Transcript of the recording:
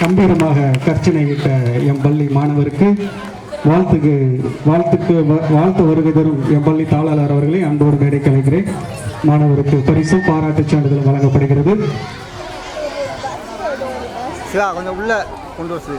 கம்பீரமாக கர்ச்சனையிட்ட எம் பள்ளி மாணவருக்கு வாழ்த்து வருகை தரும் எம் பள்ளி தாளர் அவர்களை அன்போடு மேடைக்கு அழைக்கிறேன். மாணவருக்கு பரிசும் பாராட்டுச் சான்றிதழும் வழங்கப்படுகிறது. கொஞ்சம் உள்ள கொண்டு வச்சு